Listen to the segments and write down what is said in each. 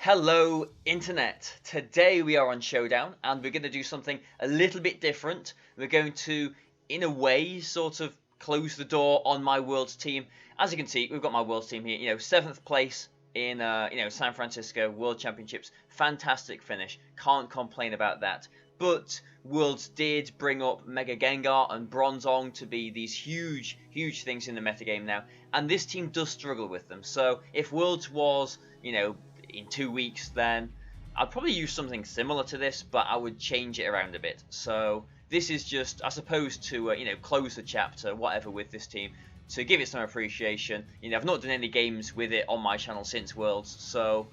Hello Internet! Today we are on Showdown and we're going to do something a little bit different. We're going to, in a way, sort of close the door on my Worlds team. As you can see, we've got my Worlds team here, 7th place in, San Francisco World Championships. Fantastic finish, can't complain about that. But Worlds did bring up Mega Gengar and Bronzong to be these huge things in the metagame now. And this team does struggle with them. So if Worlds was, in 2 weeks, then I'd probably use something similar to this, but I would change it around a bit. So this is just, I suppose, to close the chapter, whatever, with this team, to give it some appreciation. I've not done any games with it on my channel since Worlds, so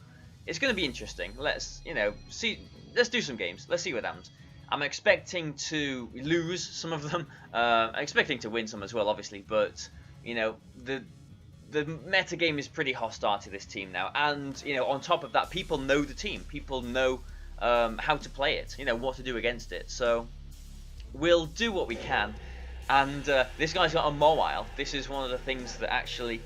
it's going to be interesting. Let's see. Let's do some games. Let's see what happens. I'm expecting to lose some of them. I'm expecting to win some as well, obviously, but the meta game is pretty hostile to this team now, and on top of that, people know the team. People know how to play it, what to do against it. So we'll do what we can. And this guy's got a Mawile. This is one of the things that actually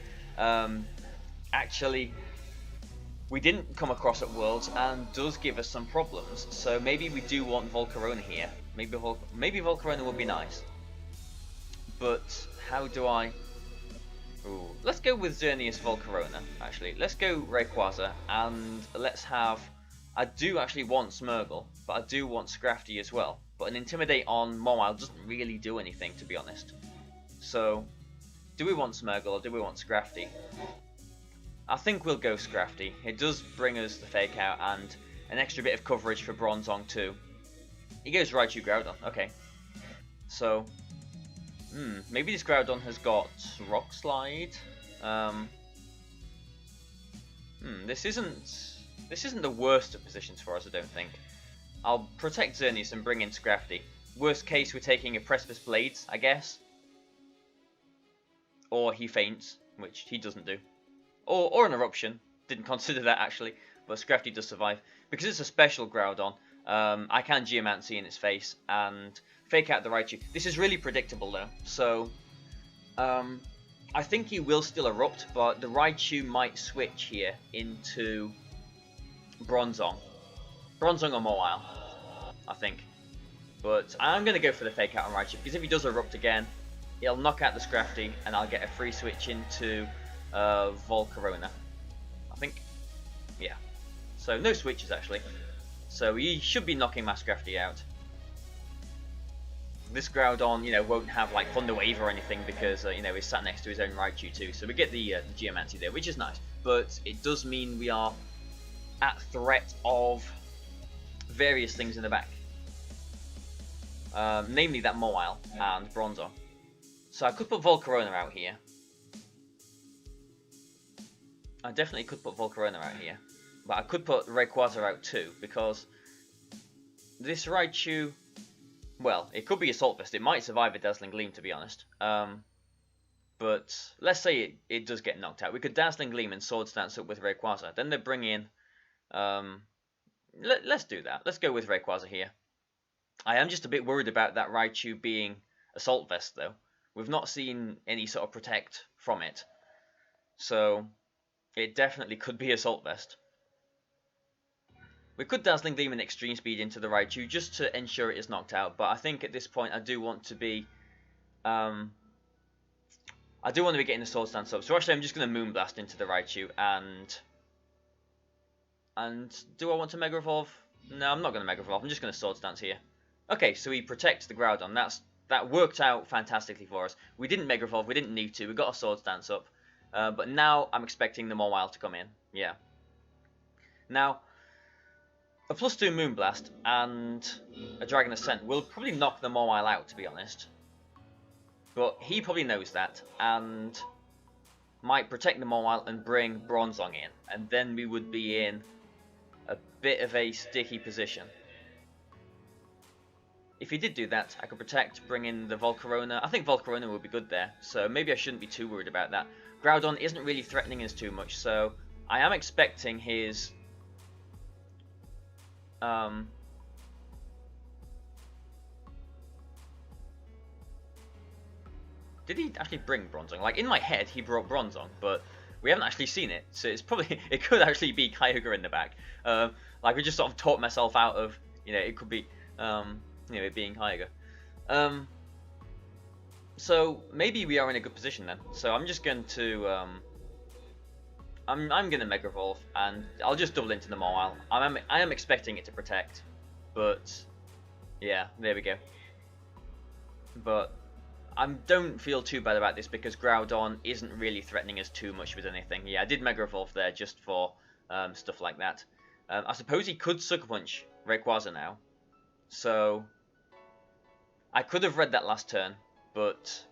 we didn't come across at Worlds and does give us some problems. So maybe we do want Volcarona here. Maybe Volcarona would be nice. But how do I? Ooh, let's go with Xerneas Volcarona, actually. Let's go Rayquaza, and let's have... I do actually want Smeargle, but I do want Scrafty as well. But an Intimidate on Mawile doesn't really do anything, to be honest. So, do we want Smeargle or do we want Scrafty? I think we'll go Scrafty. It does bring us the Fake Out and an extra bit of coverage for Bronzong too. He goes Raichu Groudon, okay. So... maybe this Groudon has got Rock Slide. This isn't the worst of positions for us, I don't think. I'll protect Xerneas and bring in Scrafty. Worst case, we're taking a Precipice Blades, I guess. Or he faints, which he doesn't do. Or an Eruption. Didn't consider that, actually. But Scrafty does survive. Because it's a special Groudon, I can Geomancy in its face and Fake Out the Raichu. This is really predictable though, so I think he will still Erupt, but the Raichu might switch here into Bronzong. Bronzong or Mawile, I think. But I'm going to go for the Fake Out on Raichu, because if he does Erupt again, he'll knock out the Scrafty, and I'll get a free switch into Volcarona. I think. Yeah. So no switches actually. So he should be knocking my Scrafty out. This Groudon, won't have like Thunder Wave or anything because, he's sat next to his own Raichu too. So we get the Geomancy there, which is nice. But it does mean we are at threat of various things in the back. Namely that Mawile and Bronzong. So I could put Volcarona out here. I definitely could put Volcarona out here. But I could put Rayquaza out too, because this Raichu, well, it could be Assault Vest. It might survive a Dazzling Gleam, to be honest. But let's say it does get knocked out. We could Dazzling Gleam and Swords Dance up with Rayquaza. Then they bring in... let's do that. Let's go with Rayquaza here. I am just a bit worried about that Raichu being Assault Vest, though. We've not seen any sort of Protect from it. So, it definitely could be Assault Vest. We could Dazzling Gleam and Extreme Speed into the Raichu just to ensure it is knocked out, but I think at this point I do want to be getting the Swords Dance up. So actually I'm just going to Moonblast into the Raichu and do I want to Mega Evolve? No, I'm not going to Mega Evolve. I'm just going to Swords Dance here. Okay, so he protects the Groudon. That worked out fantastically for us. We didn't Mega Evolve, we didn't need to. We got a Swords Dance up. But now I'm expecting the Mawile to come in. Yeah. Now, a +2 Moonblast and a Dragon Ascent will probably knock the Mawile out, to be honest. But he probably knows that and might protect the Mawile and bring Bronzong in. And then we would be in a bit of a sticky position. If he did do that, I could protect, bring in the Volcarona. I think Volcarona would be good there, so maybe I shouldn't be too worried about that. Groudon isn't really threatening us too much, so I am expecting his... Did he actually bring Bronzong? Like, in my head, he brought Bronzong, but We haven't actually seen it, so it's probably it could actually be Kyogre in the back. Like, I just sort of talked myself out of, it could be it being Kyogre. So maybe we are in a good position then. So I'm just going to I'm going to Mega Evolve, and I'll just double into the Mawile. I am expecting it to protect, but yeah, there we go. But I don't feel too bad about this because Groudon isn't really threatening us too much with anything. Yeah, I did Mega Evolve there just for stuff like that. I suppose he could Sucker Punch Rayquaza now, so I could have read that last turn, but.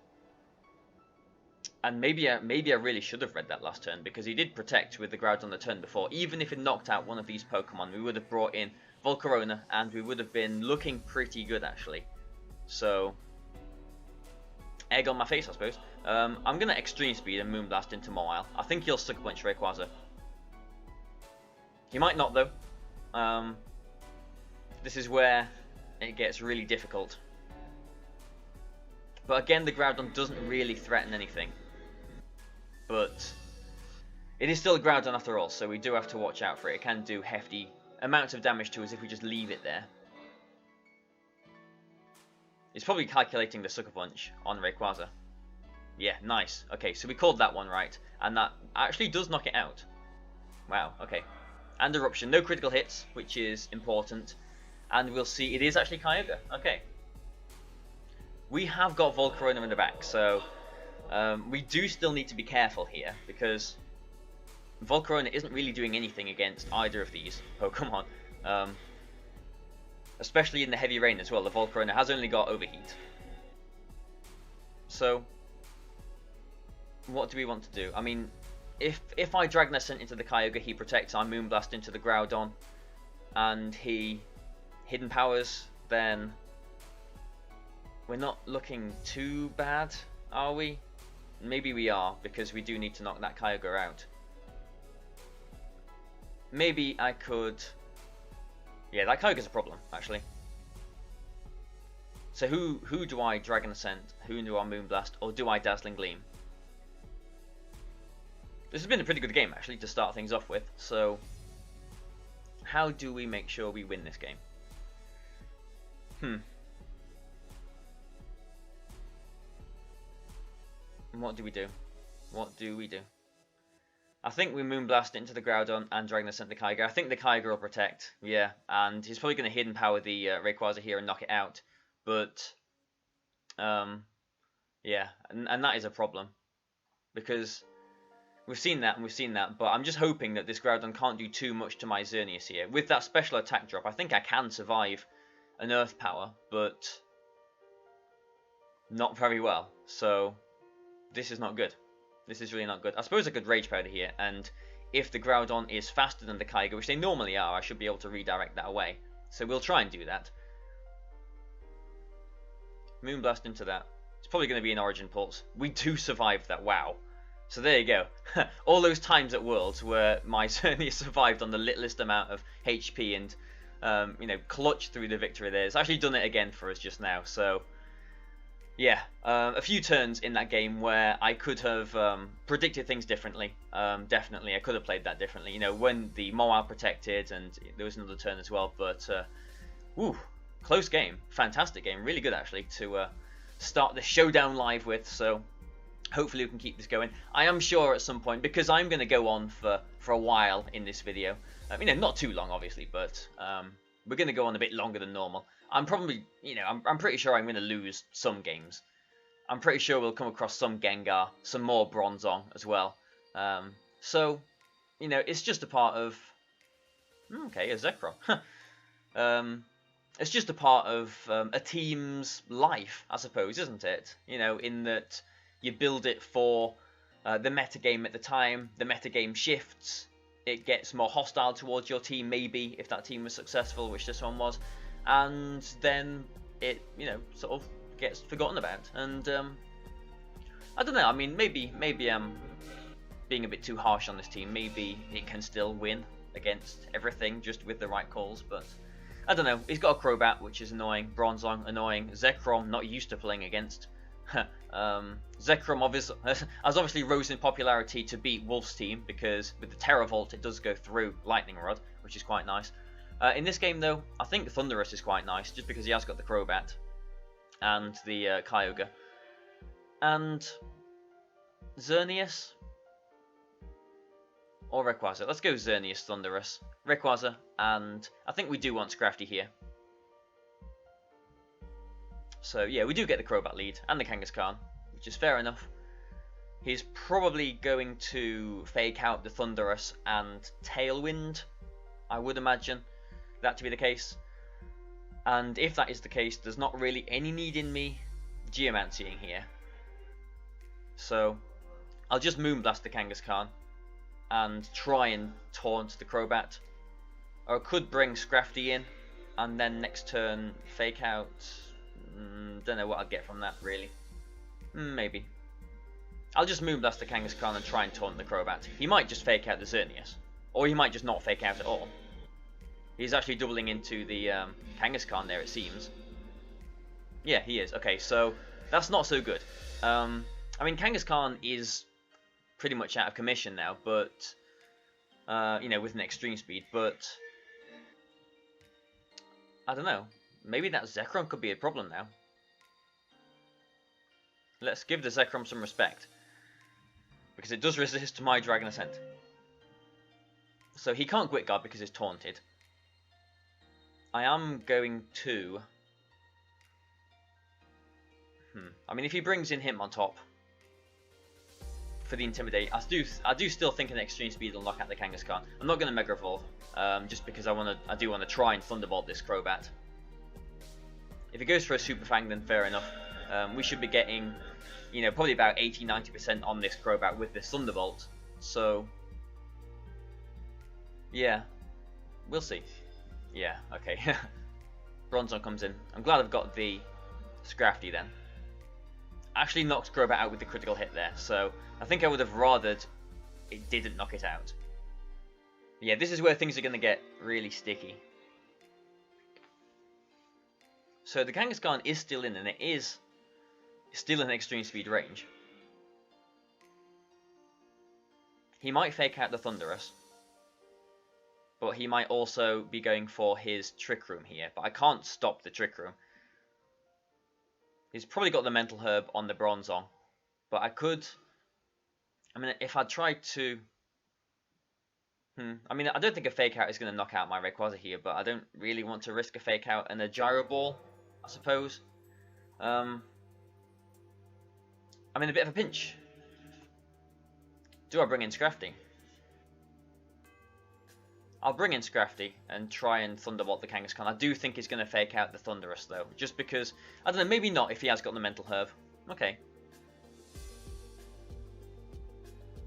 And maybe I really should have read that last turn, because he did protect with the Groudon the turn before. Even if it knocked out one of these Pokemon, we would have brought in Volcarona, and we would have been looking pretty good, actually. So, egg on my face, I suppose. I'm going to Extreme Speed and Moonblast into Mawile. I think he'll Sucker Punch Rayquaza. He might not, though. This is where it gets really difficult. But again, the Groudon doesn't really threaten anything. But it is still a Groudon after all, so we do have to watch out for it. It can do hefty amounts of damage to us if we just leave it there. It's probably calculating the Sucker Punch on Rayquaza. Yeah, nice. Okay, so we called that one right, and that actually does knock it out. Wow, okay. And Eruption, no critical hits, which is important. And we'll see, it is actually Kyogre. Okay. We have got Volcarona in the back, so we do still need to be careful here, because Volcarona isn't really doing anything against either of these Pokemon. Especially in the heavy rain as well, the Volcarona has only got Overheat. So, what do we want to do? I mean, if I Dragon Ascent into the Kyogre, he protects, I Moonblast into the Groudon, and he Hidden Powers, then we're not looking too bad, are we? Maybe we are, because we do need to knock that Kyogre out. Maybe I could... Yeah, that Kyogre's a problem, actually. So who do I Dragon Ascent? Who do I Moonblast? Or do I Dazzling Gleam? This has been a pretty good game, actually, to start things off with. So, how do we make sure we win this game? What do we do? What do we do? I think we Moonblast into the Groudon and Dragon Ascent the Kyogre. I think the Kyogre will protect, yeah, and he's probably going to Hidden Power the Rayquaza here and knock it out. But, yeah, and that is a problem, because we've seen that and we've seen that, but I'm just hoping that this Groudon can't do too much to my Xerneas here. With that special attack drop, I think I can survive an Earth Power, but not very well, so this is not good. This is really not good. I suppose I could Rage Powder here, and if the Groudon is faster than the Kyogre, which they normally are, I should be able to redirect that away. So we'll try and do that. Moonblast into that. It's probably going to be an Origin Pulse. We do survive that, wow. So there you go. All those times at Worlds where my Xerneas survived on the littlest amount of HP and, you know, clutched through the victory there. It's actually done it again for us just now, so... Yeah, a few turns in that game where I could have predicted things differently. Definitely, I could have played that differently. You know, when the Mawile protected, and there was another turn as well. But, woo, close game, fantastic game, really good actually to start the showdown live with. So hopefully we can keep this going. I am sure at some point, because I'm going to go on for a while in this video. You know, not too long obviously, but we're going to go on a bit longer than normal. I'm probably, you know, I'm pretty sure I'm going to lose some games. I'm pretty sure we'll come across some Gengar, some more Bronzong as well. So, you know, it's just a part of... Okay, a Zekrom. It's just a part of a team's life, I suppose, isn't it? You know, in that you build it for the metagame at the time, the metagame shifts, it gets more hostile towards your team, maybe, if that team was successful, which this one was. And then it, you know, sort of gets forgotten about. And I don't know. I mean, maybe I'm being a bit too harsh on this team. Maybe it can still win against everything just with the right calls. But I don't know. He's got a Crobat, which is annoying. Bronzong, annoying. Zekrom, not used to playing against. Zekrom has obviously rose in popularity to beat Wolf's team, because with the Terra Volt it does go through Lightning Rod, which is quite nice. In this game though, I think Thunderous is quite nice, just because he has got the Crobat and the Kyogre. And Xerneas or Rayquaza. Let's go Xerneas, Thunderous, Rayquaza, and I think we do want Scrafty here. So yeah, we do get the Crobat lead and the Kangaskhan, which is fair enough. He's probably going to fake out the Thunderous and Tailwind, I would imagine that to be the case. And if that is the case, there's not really any need in me Geomancying here. So I'll just Moonblast the Kangaskhan and try and taunt the Crobat. Or I could bring Scrafty in and then next turn fake out. Don't know what I'd get from that really. Maybe. I'll just Moonblast the Kangaskhan and try and taunt the Crobat. He might just fake out the Xerneas. Or he might just not fake out at all. He's actually doubling into the Kangaskhan there, it seems. Yeah, he is. Okay, so that's not so good. I mean, Kangaskhan is pretty much out of commission now, but you know, with an extreme speed. But I don't know. Maybe that Zekrom could be a problem now. Let's give the Zekrom some respect, because it does resist my Dragon Ascent. So he can't Quick Guard because it's taunted. I am going to... I mean, if he brings in him on top for the Intimidate, I do still think an Extreme Speed will knock out the Kangaskhan. I'm not going to Mega Evolve, just because I do want to try and Thunderbolt this Crobat. If he goes for a Super Fang, then fair enough. We should be getting, you know, probably about 80-90% on this Crobat with this Thunderbolt. So, yeah, we'll see. Yeah, okay. Bronzong comes in. I'm glad I've got the Scrafty then. Actually knocks Crobat out with the critical hit there, so I think I would have rathered it didn't knock it out. Yeah, this is where things are going to get really sticky. So the Kangaskhan is still in, and it is still in extreme speed range. He might fake out the Thunderous, but he might also be going for his Trick Room here. But I can't stop the Trick Room. He's probably got the Mental Herb on the Bronzong, but I could... I mean, if I tried to... I mean, I don't think a Fake Out is going to knock out my Rayquaza here, but I don't really want to risk a Fake Out and a Gyro Ball, I suppose. I'm in a bit of a pinch. Do I bring in Scrafty? I'll bring in Scrafty and try and Thunderbolt the Kangaskhan. I do think he's going to fake out the Thunderous though, just because, I don't know, maybe not if he has got the Mental Herb. Okay.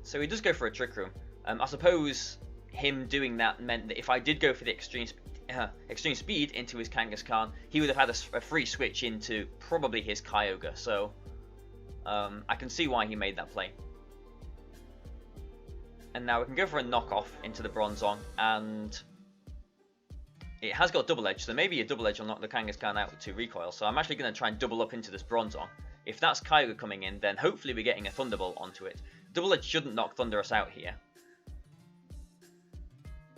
So he does go for a Trick Room. I suppose him doing that meant that if I did go for the extreme speed into his Kangaskhan, he would have had a free switch into probably his Kyogre. So I can see why he made that play. And now we can go for a knockoff into the Bronzong, and it has got Double Edge, so maybe a Double Edge will knock the Kangaskhan out with 2 recoil. So I'm actually going to try and double up into this Bronzong. If that's Kyogre coming in, then hopefully we're getting a Thunderbolt onto it. Double Edge shouldn't knock Thunderous out here.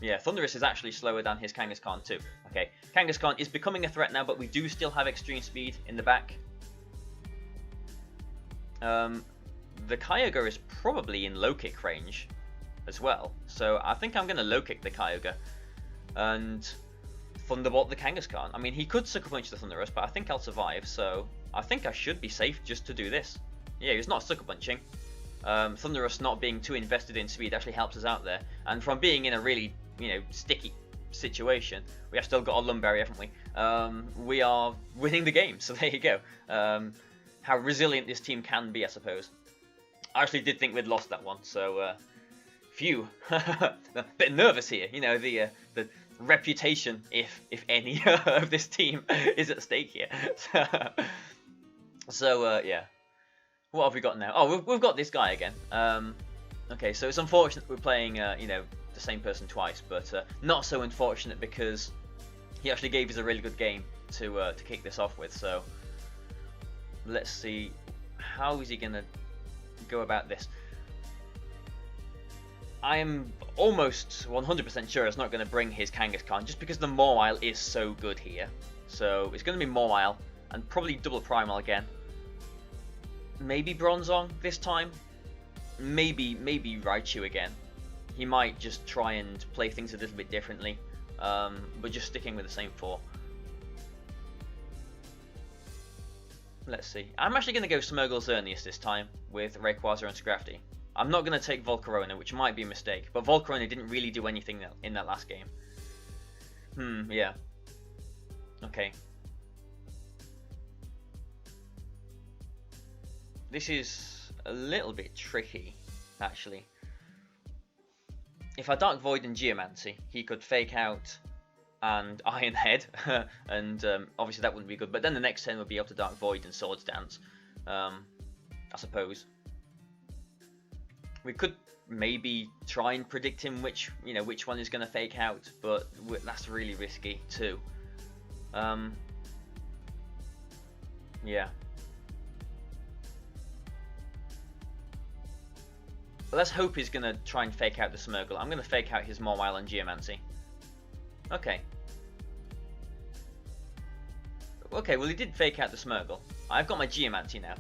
Yeah, Thunderous is actually slower than his Kangaskhan too. Okay, Kangaskhan is becoming a threat now, but we do still have extreme speed in the back. The Kyogre is probably in low kick range as well, so I think I'm going to low kick the Kyogre and Thunderbolt the Kangaskhan. I mean, he could Sucker Punch the Thunderous, but I think I'll survive, so I think I should be safe just to do this. Yeah, he's not Sucker Punching. Thunderous not being too invested in speed actually helps us out there, and from being in a really, you know, sticky situation, we have still got a Lum Berry, haven't we? We are winning the game, so there you go. How resilient this team can be, I suppose. I actually did think we'd lost that one, so phew. A bit nervous here, you know, the reputation, if any, of this team is at stake here. So yeah. What have we got now? Oh, we've got this guy again. Okay, so it's unfortunate we're playing, you know, the same person twice, but not so unfortunate because he actually gave us a really good game to kick this off with. So let's see, how is he gonna go about this? I am almost 100% sure it's not going to bring his Kangaskhan, just because the Mawile is so good here. So it's going to be Mawile, and probably double Primal again. Maybe Bronzong this time. Maybe Raichu again. He might just try and play things a little bit differently, but just sticking with the same 4. Let's see. I'm actually going to go Smeargle Xerneas this time with Rayquaza and Scrafty. I'm not going to take Volcarona, which might be a mistake, but Volcarona didn't really do anything in that last game. Yeah. Okay. This is a little bit tricky, actually. If I Dark Void and Geomancy, he could Fake Out and Iron Head, and obviously that wouldn't be good. But then the next turn would be able to Dark Void and Swords Dance, I suppose. We could maybe try and predict him which one is going to Fake Out, but that's really risky too. Yeah. Let's hope he's going to try and Fake Out the Smeargle. I'm going to Fake Out his Mawile and Geomancy. Okay. Okay, well he did Fake Out the Smeargle. I've got my Geomancy now.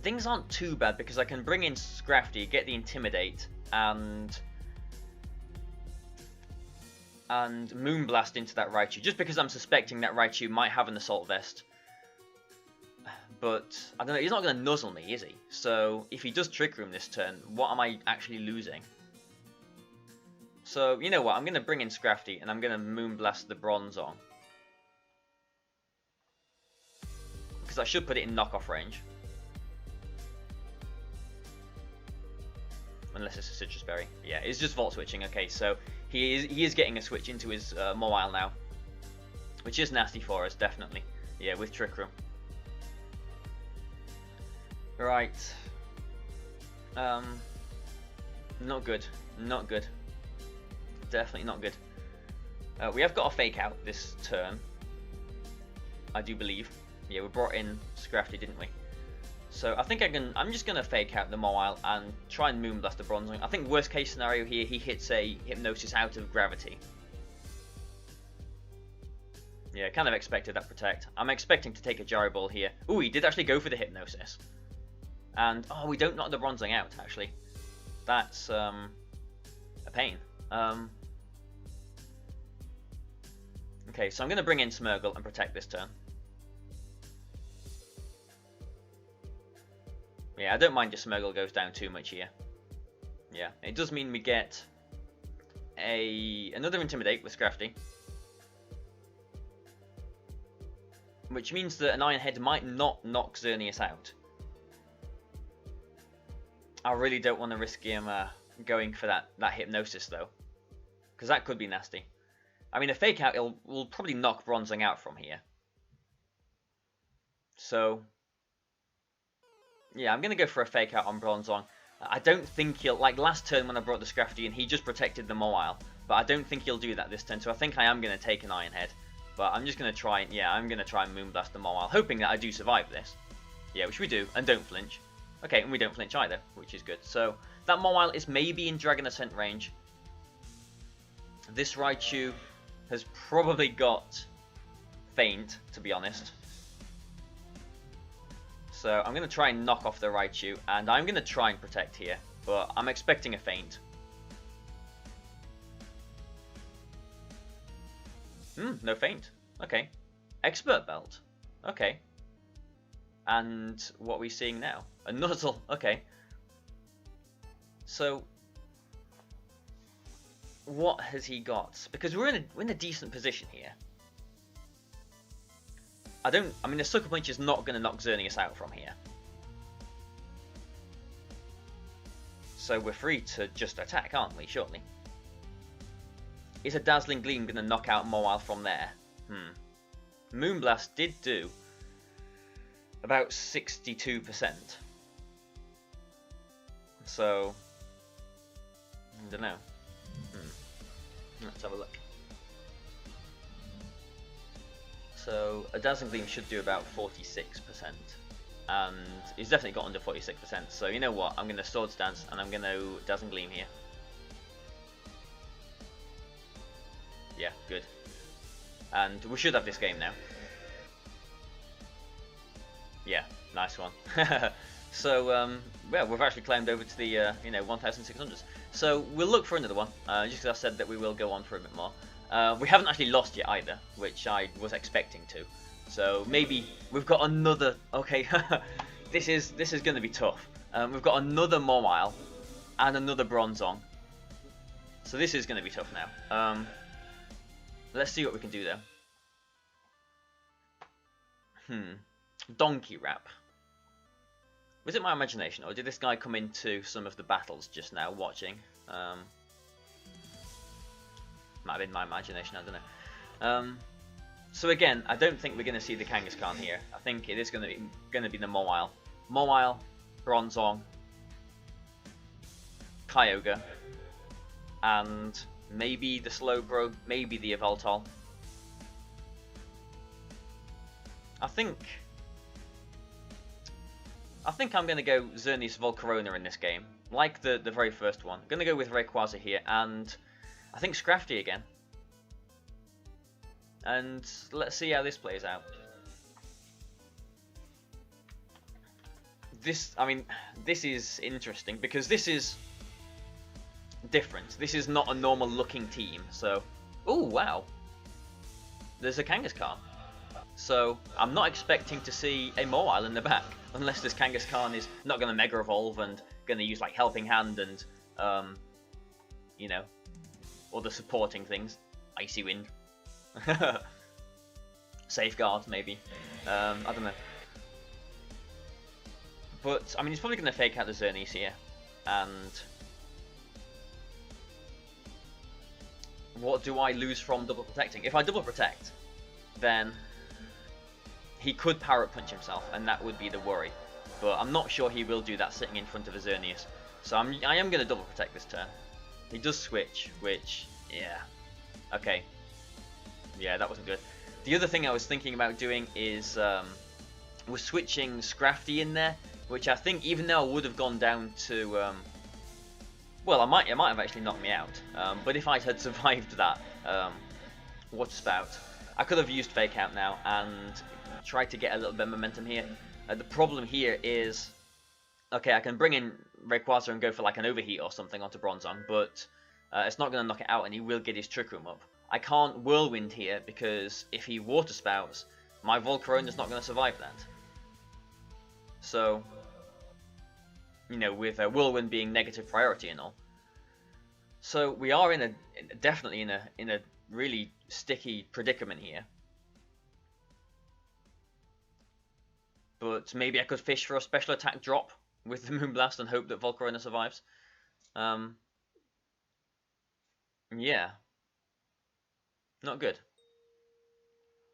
Things aren't too bad because I can bring in Scrafty, get the Intimidate, and Moonblast into that Raichu, just because I'm suspecting that Raichu might have an Assault Vest. But, I don't know, he's not going to nuzzle me, is he? So, if he does Trick Room this turn, what am I actually losing? So, you know what, I'm going to bring in Scrafty, and I'm going to Moonblast the Bronzong. Because I should put it in knockoff range. Unless it's a Citrus Berry. Yeah, it's just Volt Switching. Okay, so he is getting a switch into his Mawile now. Which is nasty for us, definitely. Yeah, with Trick Room. Right. Not good. Not good. Definitely not good. We have got a Fake Out this turn, I do believe. Yeah, we brought in Scrafty, didn't we? So I think I'm just gonna Fake Out the Mawile and try and Moonblast the Bronzong. I think worst case scenario here, he hits a Hypnosis out of Gravity. Yeah, kind of expected that Protect. I'm expecting to take a Gyro Ball here. Ooh, he did actually go for the Hypnosis. And, oh, we don't knock the Bronzong out, actually. That's, a pain. Okay, so I'm going to bring in Smeargle and Protect this turn. Yeah, I don't mind if Smeargle goes down too much here. Yeah, it does mean we get another Intimidate with Scrafty. Which means that an Iron Head might not knock Xerneas out. I really don't want to risk him going for that Hypnosis though, because that could be nasty. I mean, a Fake Out will probably knock Bronzong out from here. So, yeah, I'm going to go for a Fake Out on Bronzong. I don't think he'll, like last turn when I brought the Scrafty in, he just protected the Mawile, but I don't think he'll do that this turn, so I think I am going to take an Iron Head. But I'm just going to try, yeah, I'm going to try and Moonblast the Mawile, hoping that I do survive this. Yeah, which we do, and don't flinch. Okay, and we don't flinch either, which is good. So, that Mawile is maybe in Dragon Ascent range. This Raichu has probably got Feint, to be honest. So, I'm going to try and knock off the Raichu, and I'm going to try and Protect here, but I'm expecting a Feint. No Feint. Okay. Expert Belt. Okay. And what are we seeing now? A Nuzzle. Okay. So, what has he got? Because we're in a decent position here. I mean, the Sucker Punch is not going to knock Xerneas out from here. So we're free to just attack, aren't we? Surely. Is a Dazzling Gleam going to knock out Mawile from there? Moonblast did do about 62%. So, I don't know. Let's have a look. So, a Dazzling Gleam should do about 46%. and he's definitely got under 46%. So you know what? I'm going to Swords Dance, and I'm going to Dazzling Gleam here. Yeah, good. And we should have this game now. Yeah, nice one. So, well, we've actually climbed over to the, 1,600s. So we'll look for another one, just because I said that we will go on for a bit more. We haven't actually lost yet either, which I was expecting to. So maybe we've got another. Okay, this is going to be tough. We've got another Mawile and another Bronzong. So this is going to be tough now. Let's see what we can do though. Donkey Rap. Was it my imagination, or did this guy come into some of the battles just now watching? Might have been my imagination, I don't know. So again, I don't think we're going to see the Kangaskhan here. I think it is going to be the Mawile. Mawile, Bronzong, Kyogre, and maybe the Slowbro, maybe the Yveltal. I think I'm going to go Xerneas Volcarona in this game, like the very first one. I'm going to go with Rayquaza here, and I think Scrafty again. And let's see how this plays out. This is interesting, because this is different. This is not a normal looking team, so... Oh, wow. There's a Kangaskhan. So, I'm not expecting to see a Mawile in the back, unless this Kangaskhan is not going to Mega Evolve and going to use like Helping Hand and, other supporting things. Icy Wind. Safeguard, maybe. I don't know. But, I mean, he's probably going to fake out the Xerneas here, and... What do I lose from double protecting? If I double protect, then he could Power Up Punch himself, and that would be the worry. But I'm not sure he will do that sitting in front of a Xerneas. So I am going to double protect this turn. He does switch, which, yeah. Okay. Yeah, that wasn't good. The other thing I was thinking about doing is was switching Scrafty in there, which I think, even though I would have gone down to... well, it might have actually knocked me out. But if I had survived that Water Spout, I could have used Fake Out now and tried to get a little bit of momentum here. The problem here is, okay, I can bring in Rayquaza and go for like an Overheat or something onto Bronzong, but it's not going to knock it out, and he will get his Trick Room up. I can't Whirlwind here, because if he Water Spouts, my Volcarona's not going to survive that. So, with Whirlwind being negative priority and all. So we are definitely in a really sticky predicament here. But maybe I could fish for a special attack drop with the Moonblast and hope that Volcarona survives. Yeah. Not good.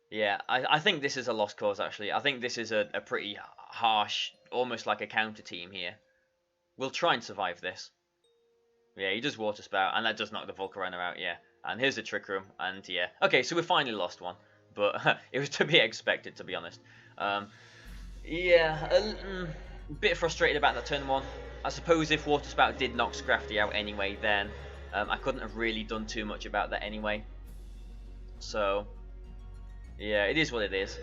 Yeah, I think this is a lost cause, actually. I think this is a pretty harsh, almost like a counter team here. We'll try and survive this. Yeah, he does Water Spout, and that does knock the Volcarona out, yeah. And here's the Trick Room, and yeah. Okay, so we finally lost one. But it was to be expected, to be honest. Yeah, a bit frustrated about that turn one. I suppose if Water Spout did knock Scrafty out anyway, then I couldn't have really done too much about that anyway. So, yeah, it is what it is.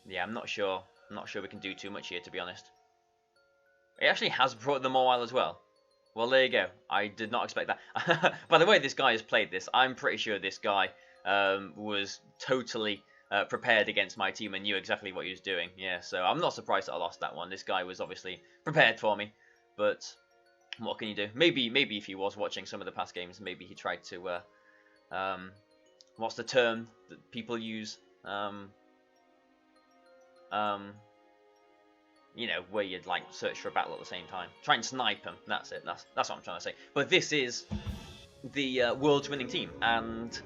Yeah, I'm not sure. I'm not sure we can do too much here, to be honest. It actually has brought the Mawile as well. Well, there you go. I did not expect that. By the way this guy has played this, I'm pretty sure this guy was totally prepared against my team and knew exactly what he was doing. Yeah, so I'm not surprised that I lost that one. This guy was obviously prepared for me. But what can you do? Maybe if he was watching some of the past games, maybe he tried to... what's the term that people use? Where you'd like search for a battle at the same time. Try and snipe them. That's it. That's what I'm trying to say. But this is the world's winning team, and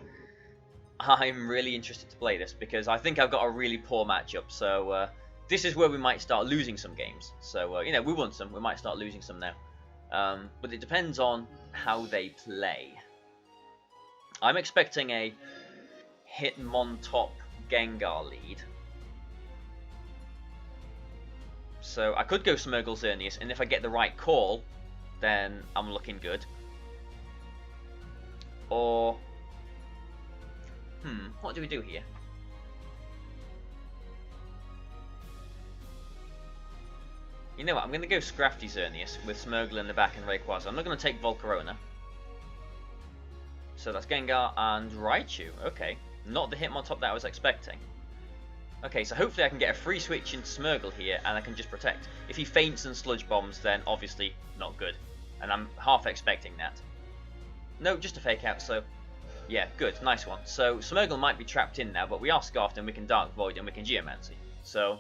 I'm really interested to play this because I think I've got a really poor matchup. So this is where we might start losing some games. So we won some. We might start losing some now. But it depends on how they play. I'm expecting a Hitmontop Gengar lead. So I could go Smeargle Xerneas, and if I get the right call, then I'm looking good. Or, what do we do here? You know what, I'm going to go Scrafty Xerneas with Smeargle in the back and Rayquaza. I'm not going to take Volcarona. So that's Gengar and Raichu. Okay, not the Hitmontop that I was expecting. Okay, so hopefully I can get a free switch into Smeargle here and I can just protect. If he faints and Sludge Bombs, then obviously not good. And I'm half expecting that. No, just a fake out, so yeah, good, nice one. So Smeargle might be trapped in now, but we are Scarfed and we can Dark Void and we can Geomancy. So,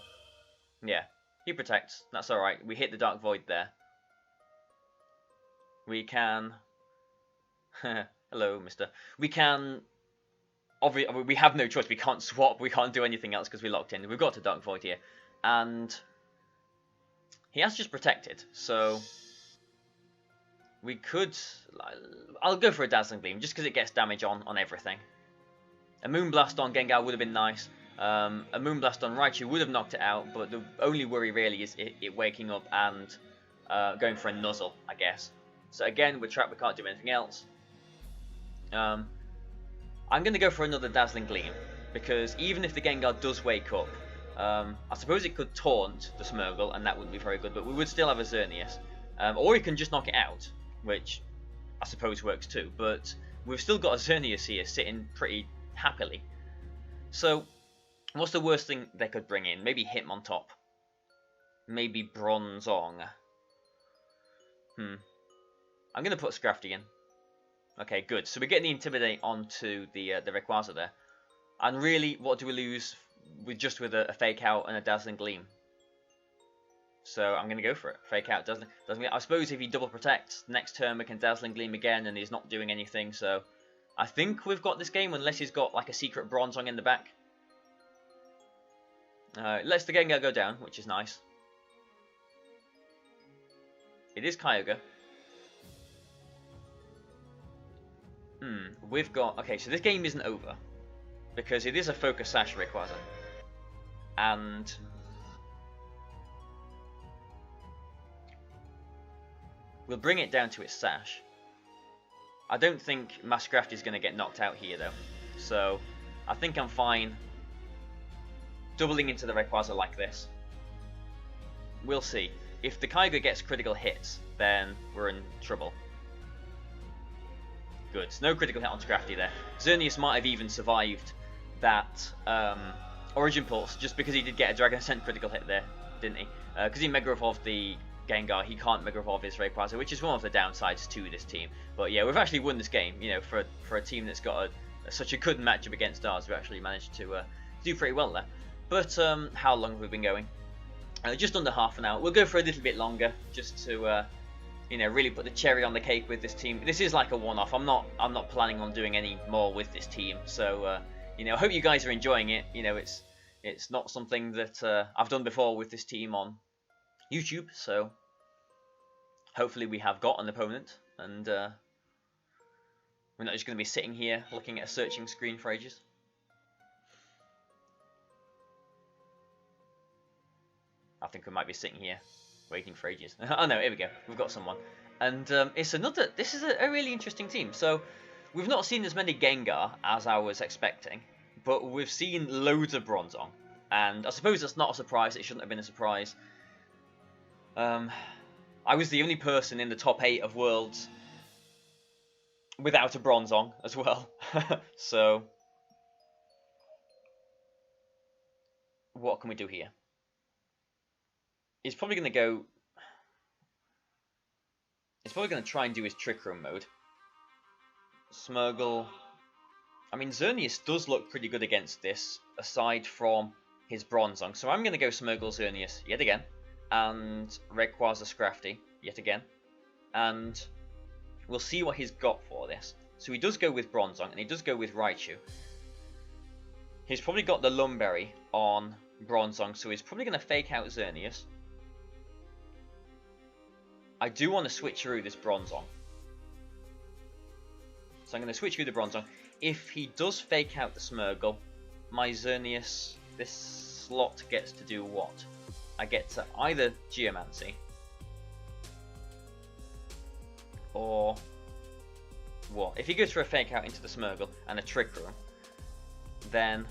yeah, he protects, that's alright. We hit the Dark Void there. We can... Hello, mister. We can... Obviously, we have no choice. We can't swap. We can't do anything else because we're locked in. We've got to Dark Void here. And he has just protected. So we could... I'll go for a Dazzling Gleam just because it gets damage on everything. A Moonblast on Gengar would have been nice. A Moonblast on Raichu would have knocked it out. But the only worry really is it waking up and going for a Nuzzle, I guess. So again, we're trapped. We can't do anything else. I'm going to go for another Dazzling Gleam, because even if the Gengar does wake up, I suppose it could taunt the Smeargle, and that wouldn't be very good, but we would still have a Xerneas. Or he can just knock it out, which I suppose works too, but we've still got a Xerneas here sitting pretty happily. So, what's the worst thing they could bring in? Maybe Hitmontop. Maybe Bronzong. I'm going to put Scrafty in. Okay, good. So we're getting the Intimidate onto the Rayquaza there. And really, what do we lose with a Fake Out and a Dazzling Gleam? So I'm going to go for it. Fake Out, Dazzling Gleam. I suppose if he double protects, next turn we can Dazzling Gleam again and he's not doing anything. So I think we've got this game unless he's got like a secret Bronzong in the back. Lets the Gengar go down, which is nice. It is Kyogre. We've got... Okay, so this game isn't over. Because it is a Focus Sash Rayquaza. And... we'll bring it down to its Sash. I don't think Mascraft is going to get knocked out here, though. So, I think I'm fine doubling into the Rayquaza like this. We'll see. If the Kyogre gets critical hits, then we're in trouble. Good. No critical hit on Scrafty there. Xerneas might have even survived that Origin Pulse just because he did get a Dragon Ascent critical hit there, didn't he? Because he Mega Evolved the Gengar, he can't Mega Evolve his Rayquaza, which is one of the downsides to this team. But yeah, we've actually won this game. You know, for a team that's got such a good matchup against ours, we actually managed to do pretty well there. But how long have we been going? Just under half an hour. We'll go for a little bit longer just to you know, really put the cherry on the cake with this team. This is like a one-off. I'm not planning on doing any more with this team. So you know, I hope you guys are enjoying it. You know, it's not something that I've done before with this team on YouTube. So hopefully we have got an opponent, and we're not just going to be sitting here looking at a searching screen for ages. I think we might be sitting here waiting for ages. Oh no, here we go. We've got someone. And this is a really interesting team. So we've not seen as many Gengar as I was expecting, but we've seen loads of Bronzong. And I suppose that's not a surprise. It shouldn't have been a surprise. I was the only person in the top 8 of Worlds without a Bronzong as well. So what can we do here? He's probably going to go... He's probably going to try and do his Trick Room mode. Smeargle... I mean, Xerneas does look pretty good against this, aside from his Bronzong. So I'm going to go Smeargle Xerneas yet again. And Rayquaza Scrafty yet again. And we'll see what he's got for this. So he does go with Bronzong, and he does go with Raichu. He's probably got the Lumberry on Bronzong, so he's probably going to fake out Xerneas. I do want to switch through this Bronzong. So I'm going to switch through the Bronzong. if he does fake out the Smeargle, my Xerneas, this slot gets to do what? I get to either Geomancy or what? If he goes for a fake out into the Smeargle and a Trick Room, then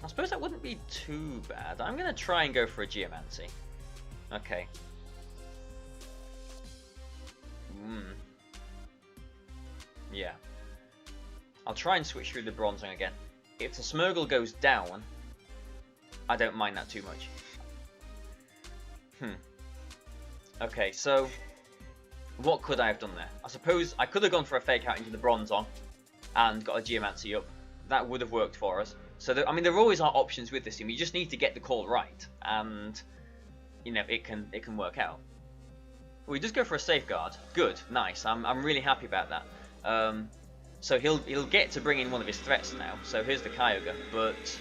I suppose that wouldn't be too bad. I'm going to try and go for a Geomancy. Okay. Yeah. I'll try and switch through the Bronzong again. If the Smeargle goes down, I don't mind that too much. Okay, so what could I have done there? I suppose I could have gone for a fake out into the Bronzong and got a Geomancy up. That would have worked for us. So I mean, there always are options with this team. You just need to get the call right, and you know it can work out. We just go for a Safeguard. Good, nice. I'm really happy about that. So he'll get to bring in one of his threats now. So here's the Kyogre, but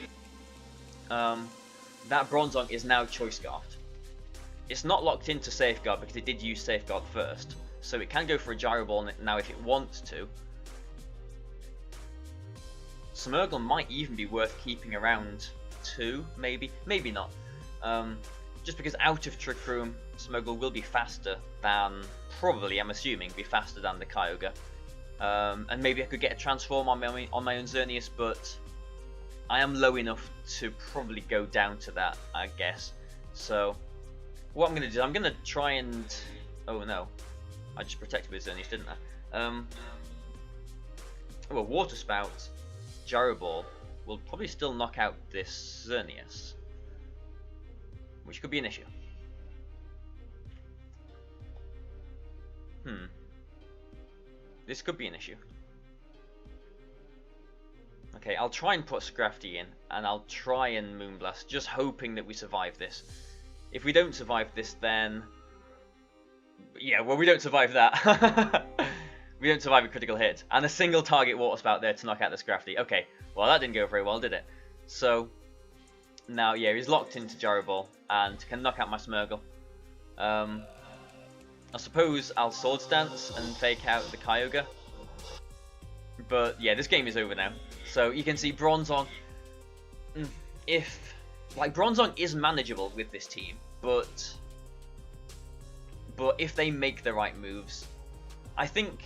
that Bronzong is now Choice Scarfed. It's not locked into Safeguard because it did use Safeguard first, so it can go for a Gyro Ball now if it wants to. Smeargle might even be worth keeping around 2, maybe not. Just because out of Trick Room, Smeargle will be faster than, probably, I'm assuming, be faster than the Kyogre. And maybe I could get a Transform on my own Xerneas, but I am low enough to probably go down to that, I guess. So what I'm going to do, I'm going to try and... Oh no, I just protected with Xerneas, didn't I? Well, Water Spout, Gyro Ball will probably still knock out this Xerneas, which could be an issue. This could be an issue. Okay, I'll try and put Scrafty in, and I'll try and Moonblast, just hoping that we survive this. If we don't survive this, then... Yeah, well, we don't survive that. We don't survive a critical hit. And a single target Water Spout there to knock out the Scrafty. Okay, well, that didn't go very well, did it? So, now, yeah, he's locked into Gyro Ball, and can knock out my Smeargle. I suppose I'll Swords Dance and fake out the Kyogre. But yeah, this game is over now. So you can see Bronzong. Bronzong is manageable with this team, but if they make the right moves, I think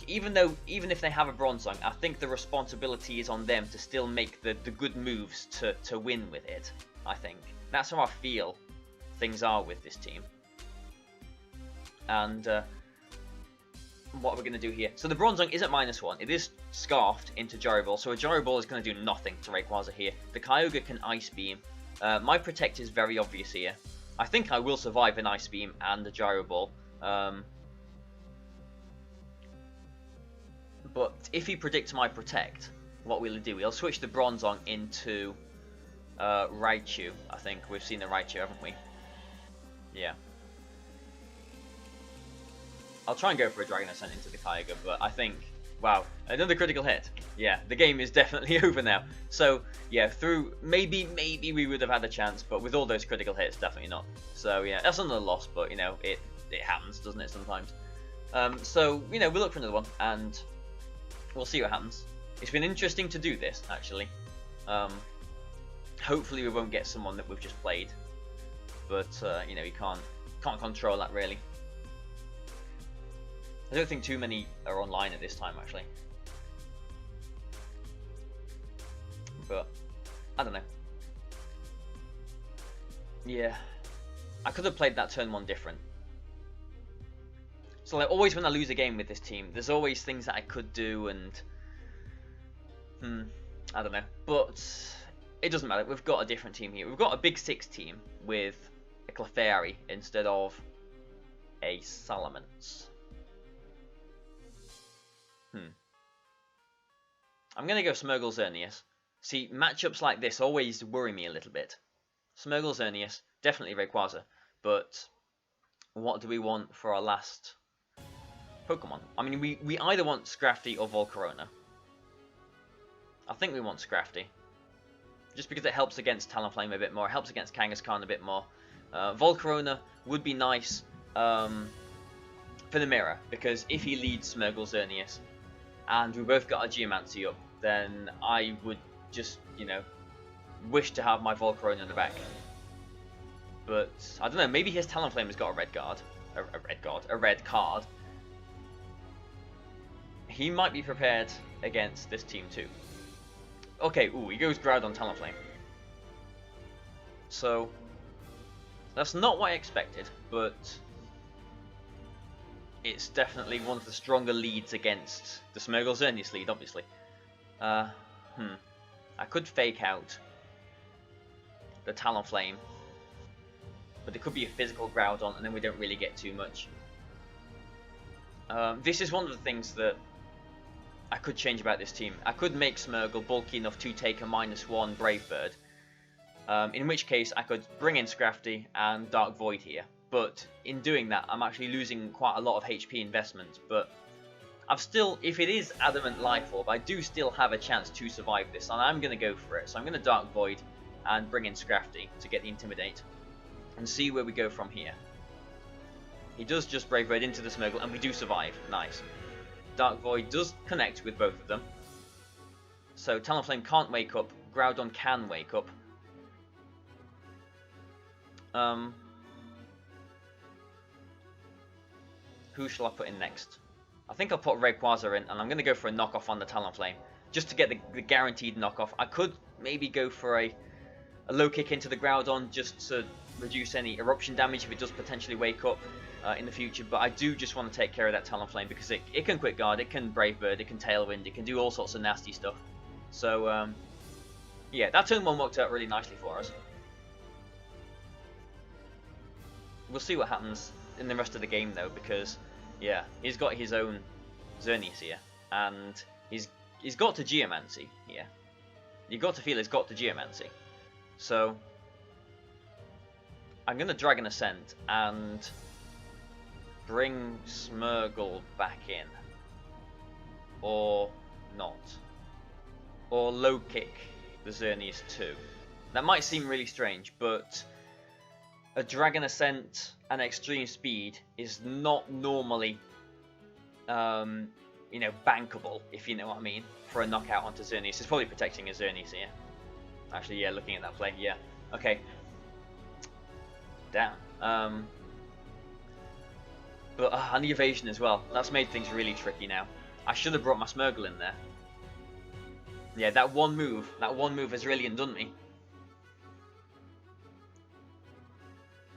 even if they have a Bronzong, I think the responsibility is on them to still make the good moves to win with it. I think that's how I feel things are with this team. And what are we going to do here? So the Bronzong is at -1. It is Scarfed into Gyro Ball, so a Gyro Ball is going to do nothing to Rayquaza here. The Kyogre can Ice Beam. My Protect is very obvious here. I think I will survive an Ice Beam and a Gyro Ball. But if he predicts my Protect, what will he do? He'll switch the Bronzong into Raichu. I think we've seen the Raichu, haven't we? Yeah. I'll try and go for a Dragon Ascent into the Kyogre, but I think, wow, another critical hit. Yeah, the game is definitely over now. So, yeah, through, maybe we would have had a chance, but with all those critical hits, definitely not. So, yeah, that's another loss, but, you know, it happens, doesn't it, sometimes? So, you know, we'll look for another one, and we'll see what happens. It's been interesting to do this, actually. Hopefully we won't get someone that we've just played, but, you know, you can't control that, really. I don't think too many are online at this time, actually. But, I don't know. Yeah. I could have played that turn 1 different. So, like, always when I lose a game with this team, there's always things that I could do, and... I don't know. But, it doesn't matter. We've got a different team here. We've got a Big 6 team with a Clefairy instead of a Salamence. I'm going to go Smeargle Xerneas. See, matchups like this always worry me a little bit. Smeargle Xerneas, definitely Rayquaza. But what do we want for our last Pokemon? I mean, we either want Scrafty or Volcarona. I think we want Scrafty. Just because it helps against Talonflame a bit more, it helps against Kangaskhan a bit more. Volcarona would be nice for the mirror, because if he leads Smeargle Xerneas, and we both got our Geomancy up, then I would just, you know, wish to have my Volcarona in the back. But I don't know, maybe his Talonflame has got a red guard, a red card. He might be prepared against this team too. Okay, ooh, he goes Groudon Talonflame. So that's not what I expected, but it's definitely one of the stronger leads against the Smeargle Xerneas lead, obviously. I could fake out the Talonflame, but it could be a physical Groudon, and then we don't really get too much. This is one of the things that I could change about this team. I could make Smeargle bulky enough to take a -1 Brave Bird, in which case I could bring in Scrafty and Dark Void here. But in doing that, I'm actually losing quite a lot of HP investment. But I've still, if it is Adamant Life Orb, I do still have a chance to survive this, and I'm going to go for it. So I'm going to Dark Void and bring in Scrafty to get the Intimidate, and see where we go from here. He does just Brave Bird into the Smeargle, and we do survive. Nice. Dark Void does connect with both of them. So Talonflame can't wake up, Groudon can wake up. Who shall I put in next? I think I'll put Rayquaza in, and I'm going to go for a knockoff on the Talonflame, just to get the guaranteed knockoff. I could maybe go for a low kick into the Groudon, just to reduce any eruption damage if it does potentially wake up in the future, but I do just want to take care of that Talonflame, because it can Quick Guard, it can Brave Bird, it can Tailwind, it can do all sorts of nasty stuff. So, yeah, that turn 1 worked out really nicely for us. We'll see what happens in the rest of the game, though, because, yeah, he's got his own Xerneas here, and he's got to Geomancy here. You've got to feel he's got to Geomancy. So, I'm going to Dragon Ascent and bring Smeargle back in. Or not. Or low kick the Xerneas too. That might seem really strange, but a Dragon Ascent and Extreme Speed is not normally, you know, bankable, if you know what I mean, for a knockout onto Xerneas. It's probably protecting a Xerneas here. Actually, yeah, looking at that play, yeah. Okay. Damn. But and the evasion as well. That's made things really tricky now. I should have brought my Smeargle in there. Yeah, that one move has really undone me.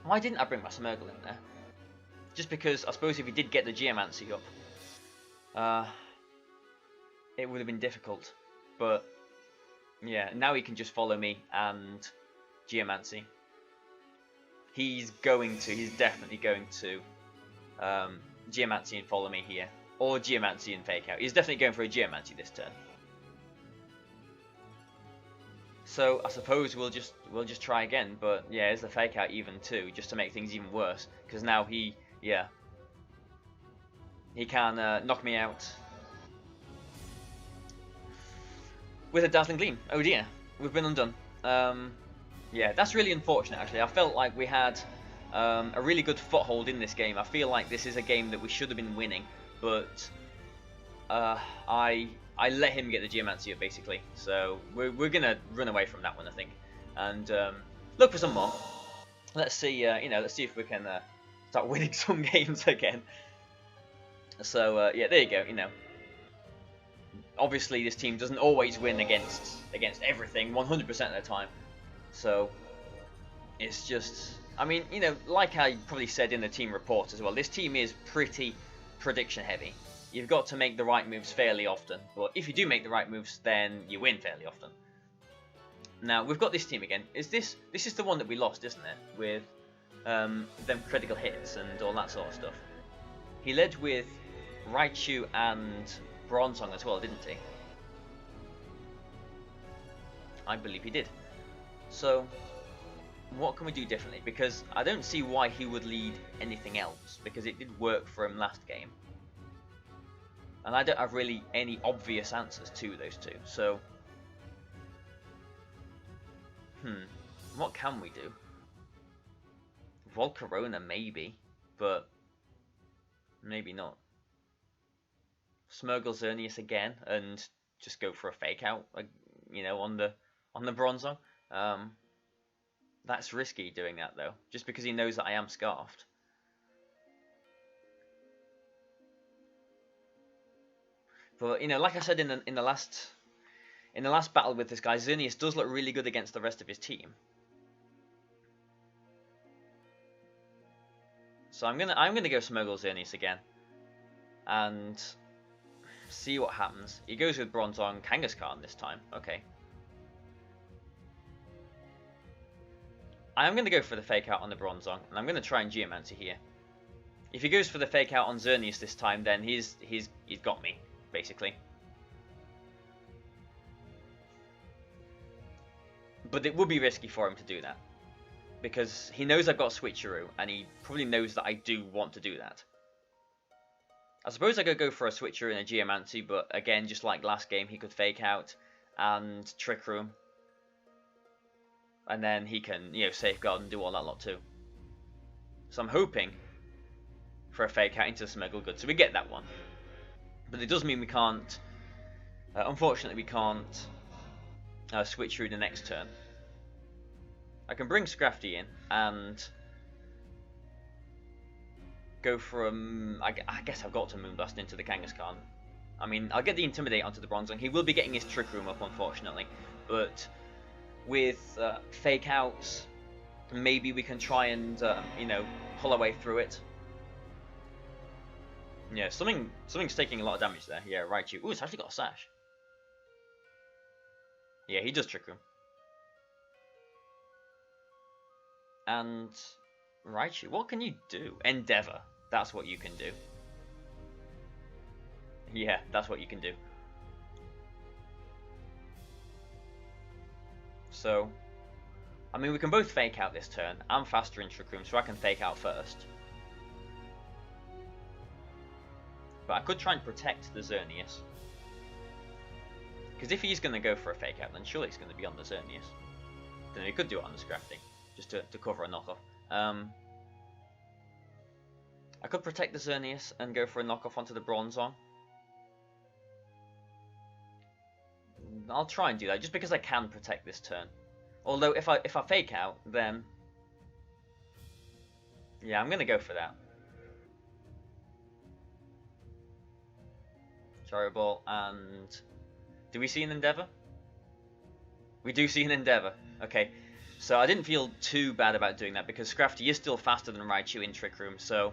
Why didn't I bring my Smeargle in there? Just because I suppose if he did get the Geomancy up, it would have been difficult. But yeah, now he can just follow me and Geomancy. He's definitely going to Geomancy and follow me here, or Geomancy and fake out. He's definitely going for a Geomancy this turn. So I suppose we'll just try again, but yeah, is the fake out even too, just to make things even worse, because now he can knock me out with a Dazzling Gleam. Oh dear, we've been undone. Yeah, that's really unfortunate actually. I felt like we had a really good foothold in this game. I feel like this is a game that we should have been winning, but I let him get the Geomancy up basically. So we're gonna run away from that one, I think, and look for some more. Let's see, let's see if we can start winning some games again. So yeah, there you go. You know, obviously this team doesn't always win against everything 100% of the time. So it's just, I mean, you know, like I probably said in the team report as well, this team is pretty prediction heavy. You've got to make the right moves fairly often, but if you do make the right moves, then you win fairly often. Now we've got this team again. This is the one that we lost, isn't it? With them critical hits and all that sort of stuff. He led with Raichu and Bronzong as well, didn't he? I believe he did. So what can we do differently? Because I don't see why he would lead anything else, because it did work for him last game. And I don't have really any obvious answers to those two. So what can we do? Volcarona maybe, but maybe not. Smurgle Xerneas again and just go for a fake out, you know, on the Bronzong. That's risky doing that though, just because he knows that I am scarfed. But you know, like I said in the last battle with this guy, Xerneas does look really good against the rest of his team. So I'm gonna go Smurgle Xerneas again, and see what happens. He goes with Bronzong Kangaskhan this time. Okay. I am gonna go for the fake out on the Bronzong, and I'm gonna try and Geomancy here. If he goes for the fake out on Xerneas this time, then he's got me, basically. But it would be risky for him to do that, because he knows I've got a Switcheroo, and he probably knows that I do want to do that. I suppose I could go for a Switcheroo and a Geomancy, but again, just like last game, he could fake out and Trick Room. And then he can, you know, safeguard and do all that lot too. So I'm hoping for a fake out into the Smurgle good, so we get that one. But it does mean we can't, unfortunately we can't switch through the next turn. I can bring Scrafty in and go for I guess I've got to Moonblast into the Kangaskhan. I mean, I'll get the Intimidate onto the Bronzong. He will be getting his Trick Room up, unfortunately. But with fake outs, maybe we can try and you know, pull our way through it. Yeah, something's taking a lot of damage there. Yeah, Raichu. Ooh, it's actually got a Sash. Yeah, he does Trick Room. And Raichu, what can you do? Endeavor. That's what you can do. Yeah, that's what you can do. So, I mean, we can both fake out this turn. I'm faster in Trick Room, so I can fake out first. But I could try and protect the Xerneas. Because if he's going to go for a fake out, then surely it's going to be on the Xerneas. Then he could do it on the Scrafty, just to cover a knockoff. I could protect the Xerneas and go for a knockoff onto the Bronzong. I'll try and do that, just because I can protect this turn. Although if I fake out, then yeah, I'm going to go for that. Gyro Ball, and do we see an Endeavor? We do see an Endeavor. Okay, so I didn't feel too bad about doing that, because Scrafty is still faster than Raichu in Trick Room, so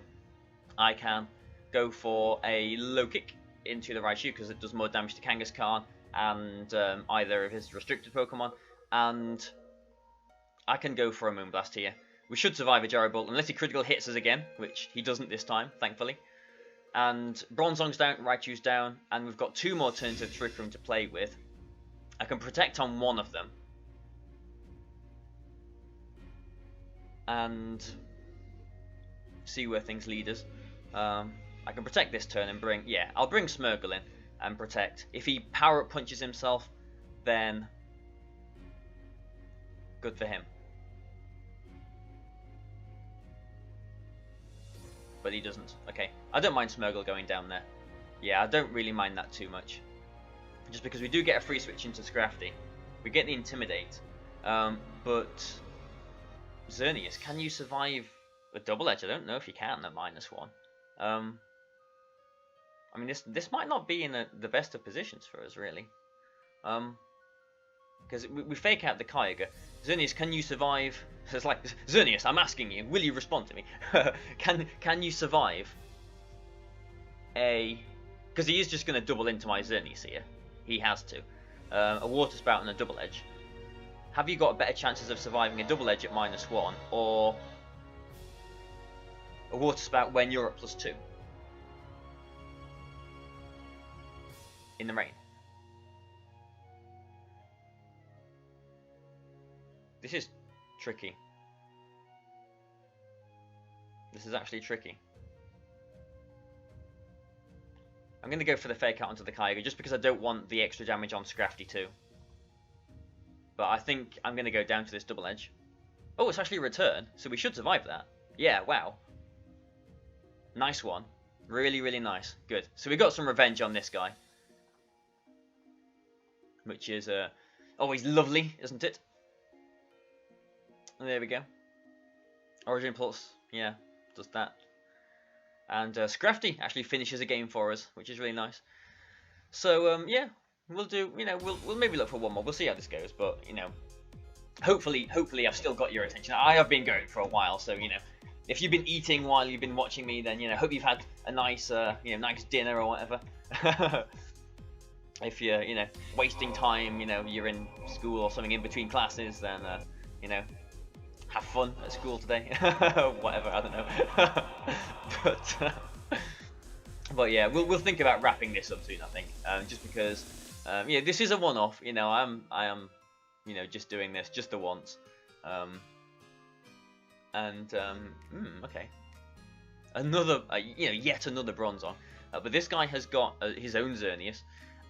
I can go for a low kick into the Raichu, because it does more damage to Kangaskhan and either of his restricted Pokemon, and I can go for a Moonblast here. We should survive a Gyro Ball, unless he critical hits us again, which he doesn't this time, thankfully. And Bronzong's down, Raichu's down, and we've got 2 more turns of Trick Room to play with. I can protect on one of them. And see where things lead us. I can protect this turn and bring... Yeah, I'll bring Smurgle in and protect. If he power-up punches himself, then good for him. But he doesn't. Okay, I don't mind Smurgle going down there. Yeah, I don't really mind that too much. Just because we do get a free switch into Scrafty. We get the Intimidate. But Xerneas, can you survive a double edge? I don't know if you can at -1. I mean, this might not be in the best of positions for us, really. Because we fake out the Kyogre. Xerneas, can you survive? It's like, Xerneas, I'm asking you, will you respond to me? Can you survive a... Because he is just going to double into my Xerneas here. He has to. A Water Spout and a Double Edge. Have you got better chances of surviving a Double Edge at -1, or a Water Spout when you're at +2? In the rain. This is tricky. This is actually tricky. I'm going to go for the fake out onto the Kyogre just because I don't want the extra damage on Scrafty too. But I think I'm going to go down to this double edge. Oh, it's actually a return, so we should survive that. Yeah, wow. Nice one. Really, really nice. Good. So we got some revenge on this guy, which is always lovely, isn't it? And there we go. Origin Pulse, yeah, does that. And Scrafty actually finishes a game for us, which is really nice. So yeah, we'll do. You know, we'll maybe look for one more. We'll see how this goes, but you know, hopefully I've still got your attention. I have been going for a while, so you know, if you've been eating while you've been watching me, then you know, hope you've had a nice nice dinner or whatever. If you're wasting time, you're in school or something in between classes, then you know, have fun at school today. Whatever, I don't know. But yeah, we'll think about wrapping this up soon, I think, just because this is a one-off. I am just doing this just the once. Okay, another yet another Bronzong, but this guy has got his own Xerneas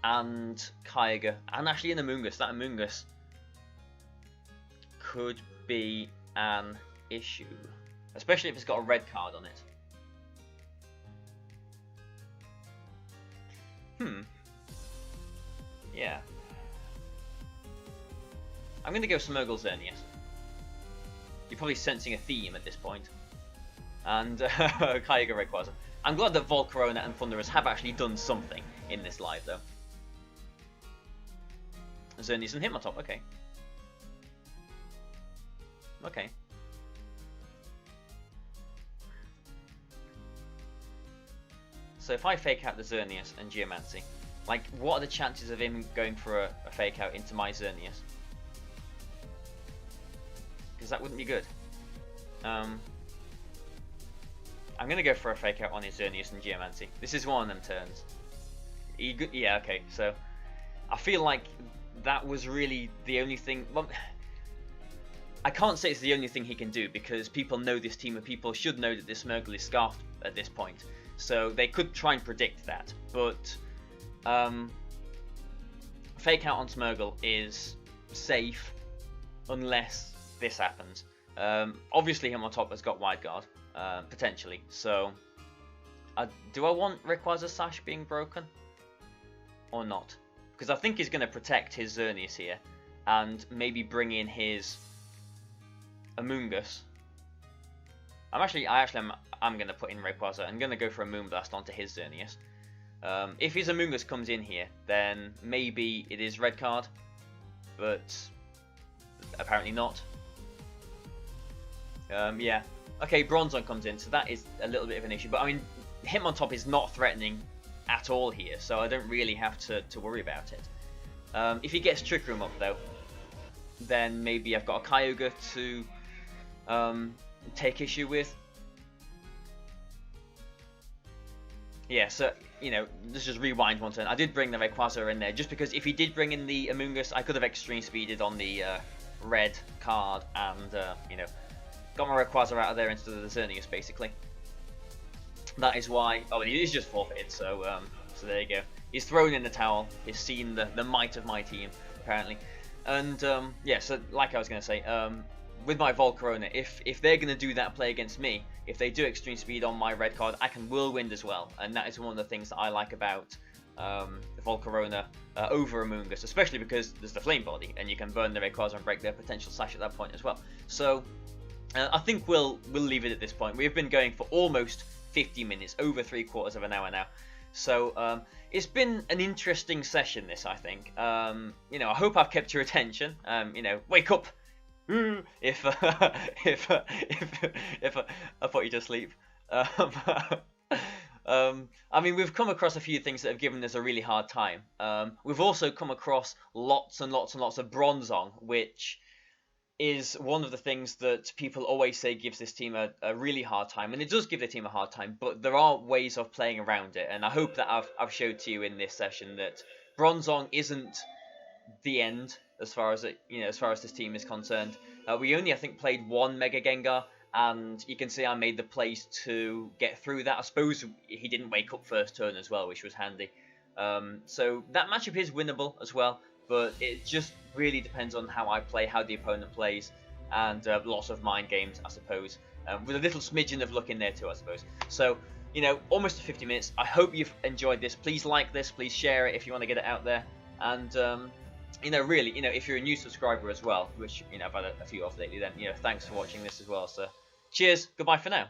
and Kyogre and actually an Amoonguss. That Amoonguss could be an issue, especially if it's got a red card on it. Yeah. I'm gonna go Smeargle Xerneas. You're probably sensing a theme at this point. And Kyogre Rayquaza. I'm glad that Volcarona and Thundurus have actually done something in this live, though. Xerneas and Hitmontop, okay. Okay. So if I fake out the Xerneas and Geomancy, like, what are the chances of him going for a fake out into my Xerneas? Because that wouldn't be good. I'm going to go for a fake out on his Xerneas and Geomancy. This is one of them turns. Yeah, okay, so I feel like that was really the only thing. Well, I can't say it's the only thing he can do, because people know this team and people should know that this Smeargle is Scarfed at this point. So they could try and predict that, but fake out on Smeargle is safe unless this happens. Obviously him on top has got Wide Guard, potentially, so do I want Rayquaza Sash being broken or not? Because I think he's going to protect his Xerneas here and maybe bring in his Amoonguss. I'm going to put in Rayquaza. I'm going to go for a Moonblast onto his Xerneas. If his Amoonguss comes in here, then maybe it is red card, but apparently not. Yeah. Okay, Bronzong comes in, so that is a little bit of an issue. But I mean, Hitmontop is not threatening at all here, so I don't really have to worry about it. If he gets Trick Room up though, then maybe I've got a Kyogre to take issue with. Yeah, so, let's just rewind one turn. I did bring the Rayquaza in there, just because if he did bring in the Amoonguss, I could have Extreme Speeded on the red card and, got my Rayquaza out of there instead of the Xerneas, basically. That is why... Oh, he is just forfeited, so there you go. He's thrown in the towel. He's seen the might of my team, apparently. And, yeah, so like I was going to say, with my Volcarona, if they're going to do that play against me, if they do Extreme Speed on my red card, I can Whirlwind as well. And that is one of the things that I like about the Volcarona over Amoonguss, especially because there's the Flame Body, and you can burn the Rayquaza and break their potential Sash at that point as well. So, I think we'll leave it at this point. We've been going for almost 50 minutes, over 3/4 of an hour now. So, it's been an interesting session, this, I think. I hope I've kept your attention. Wake up! If I put you to sleep. I mean, we've come across a few things that have given us a really hard time. We've also come across lots and lots and lots of Bronzong, which is one of the things that people always say gives this team a really hard time, and it does give the team a hard time, but there are ways of playing around it, and I hope that I've showed to you in this session that Bronzong isn't the end as far as this team is concerned. We only, I think, played one Mega Gengar, and you can see I made the plays to get through that. I suppose he didn't wake up first turn as well, which was handy. So that matchup is winnable as well, but it just really depends on how I play, how the opponent plays, and lots of mind games, I suppose, with a little smidgen of luck in there too, I suppose. So, you know, almost 50 minutes. I hope you've enjoyed this. Please like this. Please share it if you want to get it out there. And you know, really, you know, if you're a new subscriber as well, which, you know, I've had a few of lately, then, you know, thanks for watching this as well. So cheers. Goodbye for now.